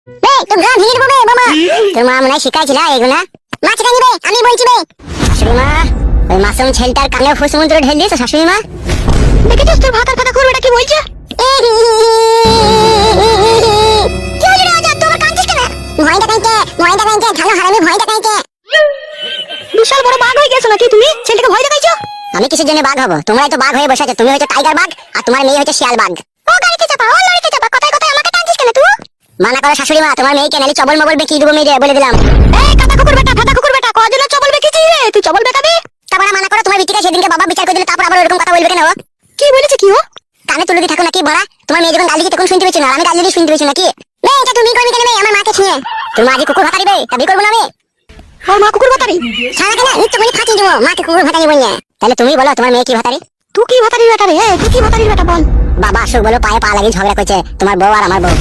এই তো গা ভিড় ববে বাবা, তোর মা মনে হয় শিখাইছিল এগুলা। মা শিখাই নিবে, আমি বলছি বে। শাশুড়ি মা, ওই মাসুম ছেলেটার কানে ফুসমন্ত্র ঢেল দিয়েছো শাশুড়ি মা? দেখেছিস তোর ভাতার কথা করবে কি বলছে? কি হলো রে আজাদ, তোর কাঁদছিস কেন? ভয় দেখাইতে ঝালো হারামি ভয় দেখাইতে। বিশাল বড় বাঘ হয়ে গেছো নাকি তুমি? ছেলেটাকে ভয় দেখাইছো? আমি কিসের জন্য বাঘ হব? তোমরাই তো বাঘ হয়ে বসে আছো। তুমি হচ্ছে টাইগার বাঘ আর তোমার মেয়ে হচ্ছে শিয়াল বাঘ। ও গাড়িতে চাপা, ও লরিতে চাপা, কথায় কথায় আমাকে টানছিস কেন তুই? মানা করো শাশুড়ি মা, তোমার মেয়েকে নালি চবল মবল বেকি দেবো মেয়ে বলে দিলাম। এই কাটা কুকুর বেটা, ফাটা কুকুর বেটা, কদিন চবল বেকিছিস রে? তুই চবল বেকাবি? তারপরে মানা করো তোমার বিটিকে সেদিনকে বাবা বিচার করে দিলে, তারপর আবার এরকম কথা বলবে কেন? কি বলেছে কি ও? কানে তুলে দি থাকো নাকি বড়া? তোমার মেয়ে যখন গালি দিতে তখন শুনতে পেয়েছো না? আমি গালি দিয়ে শুনতে পেয়েছি নাকি? বে এটা তুমি করবি কেন? আমার মাকে ছুঁয়ে তুমি আজ কুকুর ভাতারি বে, তা বি করবো না আমি। ওর মা কুকুর ভাতারি? সারা কেন নিত্য বলি ফাটিয়ে দেবো মাকে কুকুর ভাতারি বললে। তাহলে তুমি বলো তোমার মেয়ে কি ভাতারি? তুই কি ভাতারির বেটা রে? তুই কি ভাতারির বেটা বল? বাবা আসুক বলো, পায়ে পা লাগিয়ে ঝগড়া করছে তোমার বউ আর আমার বউ।